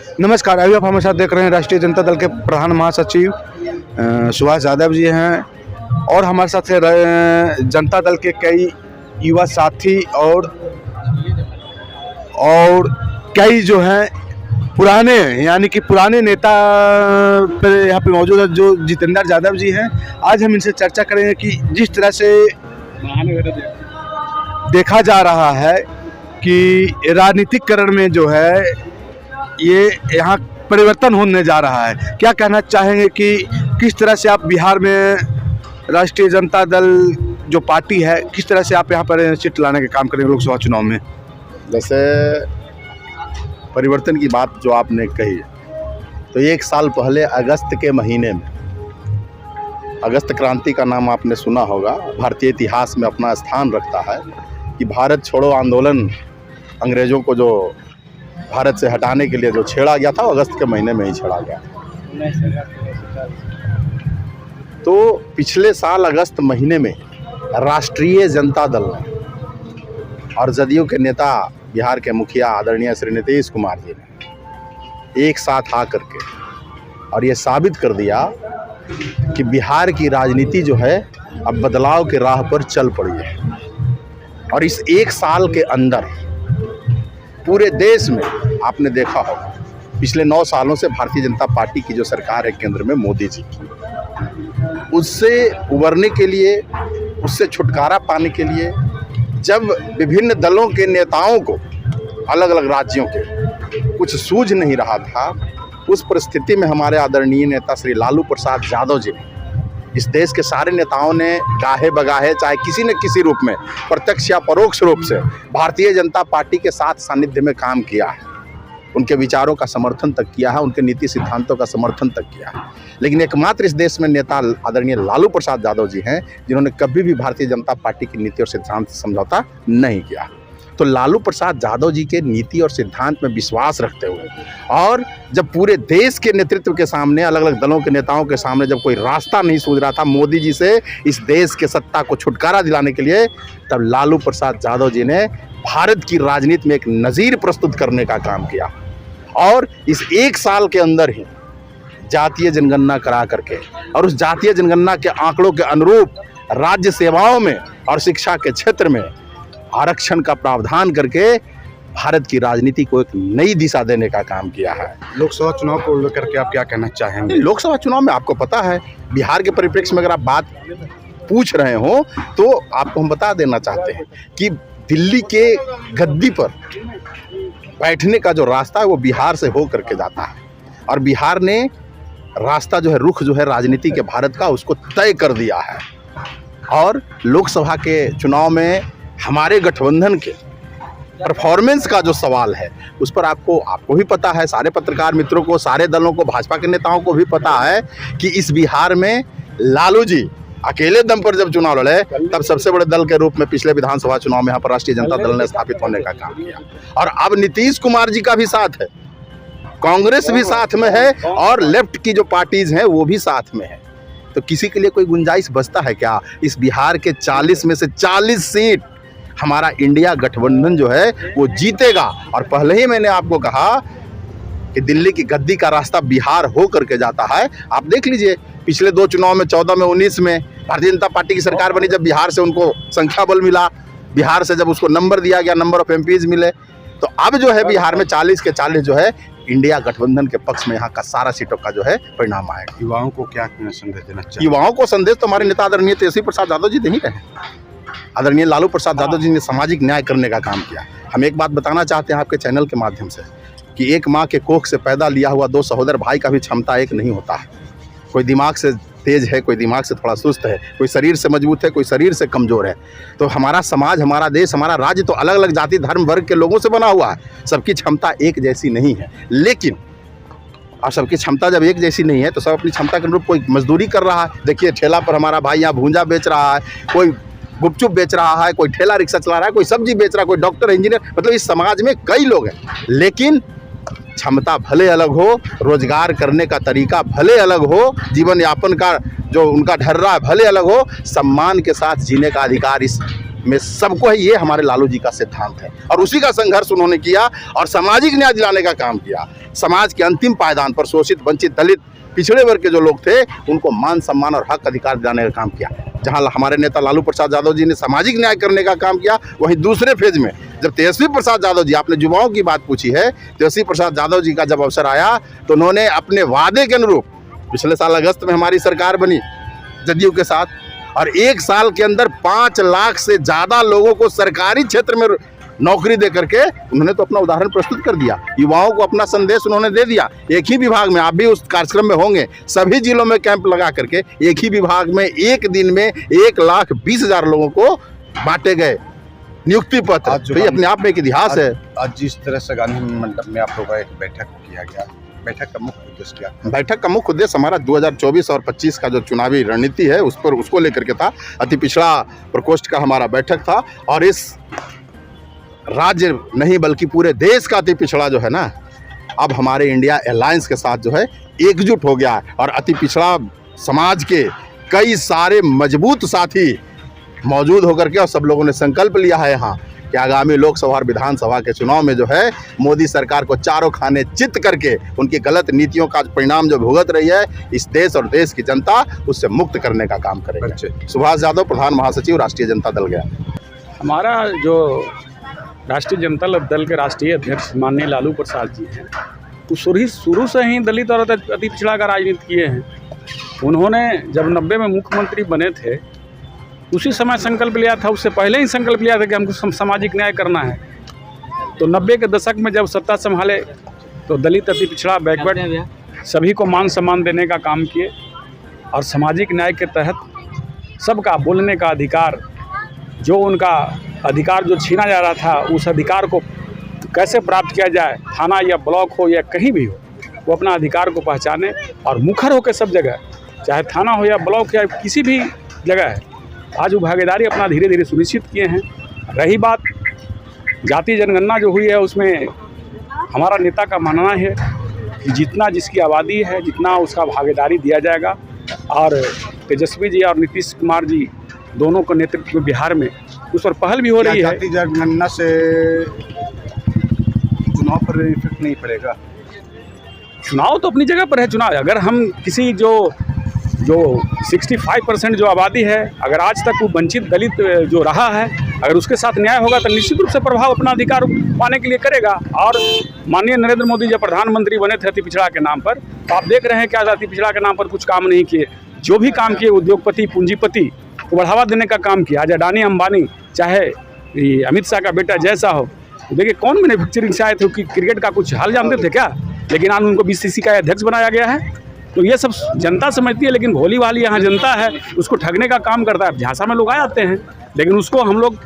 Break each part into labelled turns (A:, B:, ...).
A: नमस्कार, अभी आप हमारे साथ देख रहे हैं राष्ट्रीय जनता दल के प्रधान महासचिव सुभाष यादव जी हैं और हमारे साथ जनता दल के कई युवा साथी और कई जो हैं पुराने यानी कि पुराने नेता पे यहाँ पे मौजूद है जो जितेंद्र यादव जी हैं। आज हम इनसे चर्चा करेंगे कि जिस तरह से देखा जा रहा है कि राजनीतिकरण में जो है ये यहाँ परिवर्तन होने जा रहा है, क्या कहना चाहेंगे कि किस तरह से आप बिहार में राष्ट्रीय जनता दल जो पार्टी है किस तरह से आप यहाँ पर सीट लाने का काम करेंगे लोकसभा चुनाव में?
B: जैसे परिवर्तन की बात जो आपने कही, तो एक साल पहले अगस्त के महीने में अगस्त क्रांति का नाम आपने सुना होगा, भारतीय इतिहास में अपना स्थान रखता है कि भारत छोड़ो आंदोलन अंग्रेज़ों को जो भारत से हटाने के लिए जो छेड़ा गया था वो अगस्त के महीने में ही छेड़ा गया। तो पिछले साल अगस्त महीने में राष्ट्रीय जनता दल ने और जदयू के नेता बिहार के मुखिया आदरणीय श्री नीतीश कुमार जी ने एक साथ आकर के और ये साबित कर दिया कि बिहार की राजनीति जो है अब बदलाव के राह पर चल पड़ी है। और इस एक साल के अंदर पूरे देश में आपने देखा होगा, पिछले 9 सालों से भारतीय जनता पार्टी की जो सरकार है केंद्र में मोदी जी की, उससे उबरने के लिए, उससे छुटकारा पाने के लिए जब विभिन्न दलों के नेताओं को अलग अलग राज्यों के कुछ सूझ नहीं रहा था, उस परिस्थिति में हमारे आदरणीय नेता श्री लालू प्रसाद यादव जी ने, इस देश के सारे नेताओं ने गाहे बगाहे चाहे किसी न किसी रूप में प्रत्यक्ष या परोक्ष रूप से भारतीय जनता पार्टी के साथ सानिध्य में काम किया है, उनके विचारों का समर्थन तक किया है, उनके नीति सिद्धांतों का समर्थन तक किया है। लेकिन एकमात्र इस देश में नेता आदरणीय लालू प्रसाद यादव जी हैं जिन्होंने कभी भी भारतीय जनता पार्टी की नीति और सिद्धांत से समझौता नहीं किया। तो लालू प्रसाद यादव जी के नीति और सिद्धांत में विश्वास रखते हुए और जब पूरे देश के नेतृत्व के सामने, अलग अलग दलों के नेताओं के सामने जब कोई रास्ता नहीं सूझ रहा था मोदी जी से इस देश के सत्ता को छुटकारा दिलाने के लिए, तब लालू प्रसाद यादव जी ने भारत की राजनीति में एक नज़ीर प्रस्तुत करने का काम किया। और इस एक साल के अंदर ही जातीय जनगणना करा करके और उस जातीय जनगणना के आंकड़ों के अनुरूप राज्य सेवाओं में और शिक्षा के क्षेत्र में आरक्षण का प्रावधान करके भारत की राजनीति को एक नई दिशा देने का काम किया है।
A: लोकसभा चुनाव को लेकर के आप क्या कहना चाहेंगे?
B: लोकसभा चुनाव में आपको पता है बिहार के परिप्रेक्ष्य में अगर आप बात पूछ रहे हो तो आपको हम बता देना चाहते हैं कि दिल्ली के गद्दी पर बैठने का जो रास्ता है वो बिहार से हो करके जाता है और बिहार ने रास्ता जो है, रुख जो है राजनीति के भारत का, उसको तय कर दिया है। और लोकसभा के चुनाव में हमारे गठबंधन के परफॉर्मेंस का जो सवाल है उस पर आपको भी पता है, सारे पत्रकार मित्रों को, सारे दलों को, भाजपा के नेताओं को भी पता है कि इस बिहार में लालू जी अकेले दम पर जब चुनाव लड़े तब सबसे बड़े दल के रूप में पिछले विधानसभा चुनाव में यहाँ पर राष्ट्रीय जनता दल ने स्थापित होने का काम किया। और अब नीतीश कुमार जी का भी साथ है, कांग्रेस भी साथ में है और लेफ्ट की जो पार्टीज हैं वो भी साथ में है। तो किसी के लिए कोई गुंजाइश बचता है क्या? इस बिहार के 40 में से 40 सीट हमारा इंडिया गठबंधन जो है वो जीतेगा। और पहले ही मैंने आपको कहा कि दिल्ली की गद्दी का रास्ता बिहार हो करके जाता है। आप देख लीजिए, पिछले 2 चुनाव में 14 में 19 में भारतीय जनता पार्टी की सरकार बनी, जब बिहार से उनको संख्या बल मिला, बिहार से जब उसको नंबर दिया गया, नंबर ऑफ एमपीज मिले, तो अब जो है बिहार में 40 के 40 जो है इंडिया गठबंधन के पक्ष में यहाँ का सारा सीटों का जो है परिणाम आएगा।
A: युवाओं को क्या संदेश देना चाहिए?
B: युवाओं को संदेश तो हमारे नेता आदरणीय तेजस्वी प्रसाद यादव जी दे ही रहे। आदरणीय लालू प्रसाद यादव जी ने सामाजिक न्याय करने का काम किया। हम एक बात बताना चाहते हैं आपके चैनल के माध्यम से कि एक माँ के कोख से पैदा लिया हुआ 2 सहोदर भाई का भी क्षमता एक नहीं होता है। कोई दिमाग से तेज है, कोई दिमाग से थोड़ा सुस्त है, कोई शरीर से मजबूत है, कोई शरीर से कमज़ोर है। तो हमारा समाज, हमारा देश, हमारा राज्य तो अलग अलग जाति, धर्म, वर्ग के लोगों से बना हुआ है। सबकी क्षमता एक जैसी नहीं है, लेकिन और सबकी क्षमता जब एक जैसी नहीं है तो सब अपनी क्षमता के अनुरूप कोई मजदूरी कर रहा है। देखिए, ठेला पर हमारा भाई यहाँ भूंजा बेच रहा है, कोई गुपचुप बेच रहा है, कोई ठेला रिक्शा चला रहा है, कोई सब्जी बेच रहा है, कोई डॉक्टर, इंजीनियर, मतलब इस समाज में कई लोग हैं, लेकिन क्षमता भले अलग हो, रोजगार करने का तरीका भले अलग हो, जीवन यापन का जो उनका ढर्रा भले अलग हो, सम्मान के साथ जीने का अधिकार इस में सबको है, ये हमारे लालू जी का सिद्धांत है और उसी का संघर्ष उन्होंने किया और सामाजिक न्याय दिलाने का काम किया। समाज के अंतिम पायदान पर शोषित, वंचित, दलित, पिछड़े वर्ग के जो लोग थे उनको मान सम्मान और हक अधिकार दिलाने का काम किया। जहां हमारे नेता लालू प्रसाद यादव जी ने सामाजिक न्याय करने का काम किया, वहीं दूसरे फेज में जब तेजस्वी प्रसाद यादव जी, आपने युवाओं की बात पूछी है, तेजस्वी प्रसाद यादव जी का जब अवसर आया तो उन्होंने अपने वादे के अनुरूप पिछले साल अगस्त में हमारी सरकार बनी जदयू के साथ और 1 साल के अंदर 5 लाख से ज़्यादा लोगों को सरकारी क्षेत्र में नौकरी दे करके उन्होंने तो अपना उदाहरण प्रस्तुत कर दिया। युवाओं को अपना संदेश उन्होंने दे दिया। एक ही विभाग में, आप भी उस कार्यक्रम में होंगे, सभी जिलों में कैंप लगा करके एक ही विभाग में एक दिन में 1,20,000 लोगों को बांटे गए नियुक्ति पत्र। तो ये अपने आप में एक इतिहास है।
A: आज जिस तरह से गांधी मंडप में आप लोगों का एक बैठक किया गया, बैठक का मुख्य उद्देश्य क्या?
B: बैठक का मुख्य उद्देश्य हमारा 2024 और 25 का जो चुनावी रणनीति है उसको लेकर के था। अति पिछड़ा प्रकोष्ठ का हमारा बैठक था और इस राज्य नहीं बल्कि पूरे देश का अति पिछड़ा जो है ना, अब हमारे इंडिया अलायंस के साथ जो है एकजुट हो गया और अति पिछड़ा समाज के कई सारे मजबूत साथी मौजूद होकर के और सब लोगों ने संकल्प लिया है यहाँ कि आगामी लोकसभा और विधानसभा के चुनाव में जो है मोदी सरकार को चारों खाने चित करके उनकी गलत नीतियों का परिणाम जो भुगत रही है इस देश और देश की जनता, उससे मुक्त करने का काम करेंगे। सुभाष यादव, प्रधान महासचिव, राष्ट्रीय जनता दल गया।
C: हमारा जो राष्ट्रीय जनता दल के राष्ट्रीय अध्यक्ष माननीय लालू प्रसाद जी हैं, वो शुरू से ही दलित और अति पिछड़ा का राजनीति किए हैं। उन्होंने जब 90 में मुख्यमंत्री बने थे उसी समय संकल्प लिया था, उससे पहले ही संकल्प लिया था कि हमको सामाजिक न्याय करना है। तो 90 के दशक में जब सत्ता संभाले तो दलित, अति पिछड़ा, बैकवर्ड सभी को मान सम्मान देने का काम किए और सामाजिक न्याय के तहत सबका बोलने का अधिकार, जो उनका अधिकार जो छीना जा रहा था, उस अधिकार को कैसे प्राप्त किया जाए, थाना या ब्लॉक हो या कहीं भी हो, वो अपना अधिकार को पहचाने और मुखर होकर सब जगह, चाहे थाना हो या ब्लॉक या किसी भी जगह है, आज वो भागीदारी अपना धीरे धीरे सुनिश्चित किए हैं। रही बात जाति जनगणना जो हुई है, उसमें हमारा नेता का मानना है कि जितना जिसकी आबादी है जितना उसका भागीदारी दिया जाएगा और तेजस्वी जी और नीतीश कुमार जी दोनों का नेतृत्व में बिहार में उस पर पहल भी हो रही है।
A: जाति जनगणना से चुनाव पर इफेक्ट नहीं पड़ेगा?
C: चुनाव तो अपनी जगह पर है। चुनाव अगर हम किसी जो 65% जो आबादी है, अगर आज तक वो वंचित दलित जो रहा है, अगर उसके साथ न्याय होगा तो निश्चित रूप से प्रभाव अपना अधिकार पाने के लिए करेगा। और माननीय नरेंद्र मोदी जब प्रधानमंत्री बने थे अति पिछड़ा के नाम पर, तो आप देख रहे हैं क्या अति पिछड़ा के नाम पर कुछ काम नहीं किए। जो भी काम किए उद्योगपति, पूंजीपति को बढ़ावा देने का काम किया। आज अडानी अंबानी, चाहे अमित शाह का बेटा जैसा हो, देखिए कौन मैन्युफैक्चरिंग से आए थे कि क्रिकेट का कुछ हाल जानते थे क्या, लेकिन आज उनको BCCI का अध्यक्ष बनाया गया है। तो ये सब जनता समझती है, लेकिन भोली वाली यहाँ जनता है उसको ठगने का काम करता है। झांसा में लोग आ जाते हैं, लेकिन उसको हम लोग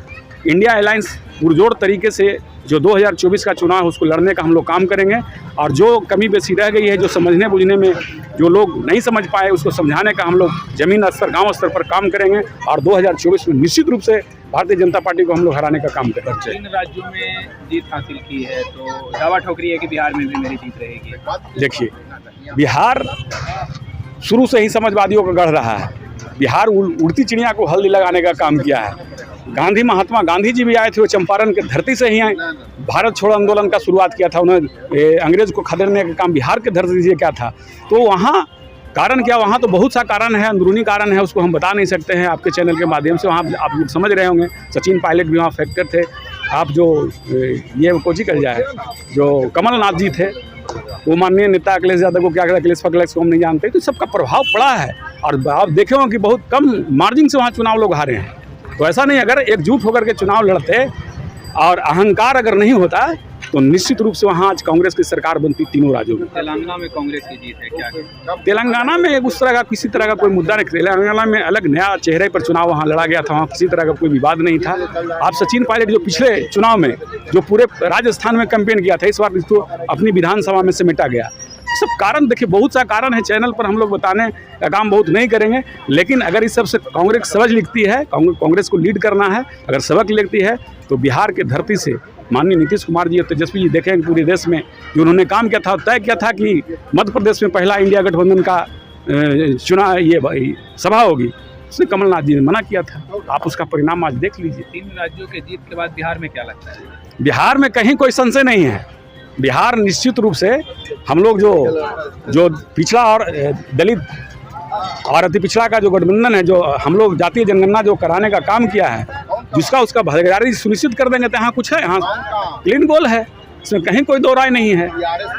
C: इंडिया अलायंस पुरजोर तरीके से जो 2024 का चुनाव है उसको लड़ने का हम लोग काम करेंगे। और जो कमी बेसी रह गई है, जो समझने बुझने में जो लोग नहीं समझ पाए, उसको समझाने का हम लोग ज़मीन स्तर, गांव स्तर पर काम करेंगे और 2024 में निश्चित रूप से भारतीय जनता पार्टी को हम लोग हराने का काम करेंगे।
D: 3 राज्यों में जीत हासिल की है तो दावा ठोकरी है कि बिहार में भी मेरी जीत रहेगी।
C: देखिए, बिहार शुरू से ही समाजवादियों का गढ़ रहा है। बिहार उड़ती चिड़िया को हल्दी लगाने का काम किया है। महात्मा गांधी जी भी आए थे, वो चंपारण के धरती से ही आए। भारत छोड़ो आंदोलन का शुरुआत किया था उन्होंने, अंग्रेज को खदेड़ने का काम बिहार के धरती से किया था। तो वहाँ कारण क्या, वहाँ तो बहुत सा कारण है, अंदरूनी कारण है, उसको हम बता नहीं सकते हैं आपके चैनल के माध्यम से। वहाँ आप लोग समझ रहे होंगे, सचिन पायलट भी वहाँ फैक्टर थे। आप जो ये कोची कर जाए, जो कमलनाथ जी थे, वो माननीय नेता अखिलेश यादव को क्या कहते हैं, अखिलेश फकलेश को हम नहीं जानते। तो सबका प्रभाव पड़ा है और आप देखे होंगे कि बहुत कम मार्जिन से वहाँ चुनाव लोग हारे हैं। तो ऐसा नहीं, अगर एकजुट होकर के चुनाव लड़ते और अहंकार अगर नहीं होता तो निश्चित रूप से वहाँ आज कांग्रेस की सरकार बनती तीनों राज्यों में।
D: तेलंगाना में कांग्रेस की जीत है क्या?
C: तेलंगाना में एक उस तरह का किसी तरह का कोई मुद्दा नहीं। तेलंगाना में अलग नया चेहरे पर चुनाव वहाँ लड़ा गया था, वहाँ किसी तरह का कोई विवाद नहीं था। आप सचिन पायलट जो पिछले चुनाव में जो पूरे राजस्थान में कैंपेन किया था, इस बार इसको अपनी विधानसभा में समेटा गया। सब कारण देखिए, बहुत सा कारण है। चैनल पर हम लोग बताने का काम बहुत नहीं करेंगे, लेकिन अगर इस सबसे कांग्रेस सबक लिखती है, कांग्रेस को लीड करना है, अगर सबक लिखती है तो बिहार के धरती से माननीय नीतीश कुमार जी और तेजस्वी जी देखेंगे पूरे देश में जो उन्होंने काम किया था, तय किया था कि मध्य प्रदेश में पहला इंडिया गठबंधन का चुनाव ये सभा होगी। उसने कमलनाथ जी ने मना किया था। आप उसका परिणाम आज देख लीजिए।
D: 3 राज्यों के जीत के बाद बिहार में क्या लगता है?
C: बिहार में कहीं कोई संशय नहीं है। बिहार निश्चित रूप से हम लोग जो पिछड़ा और दलित और अति पिछड़ा का जो गठबंधन है, जो हम लोग जातीय जनगणना जो कराने का काम किया है, जिसका उसका भागीदारी सुनिश्चित कर देंगे तो यहाँ कुछ है, यहाँ क्लीन गोल है, इसमें कहीं कोई दो राय नहीं है।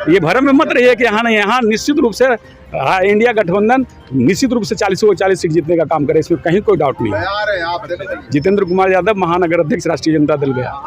C: ये भ्रम में मत रहिए कि यहाँ नहीं, यहाँ निश्चित रूप से इंडिया गठबंधन निश्चित रूप से 40 को 40 सीट जीतने का काम करे, इसमें कहीं कोई डाउट नहीं है। जितेंद्र कुमार यादव, महानगर अध्यक्ष, राष्ट्रीय जनता दल गया।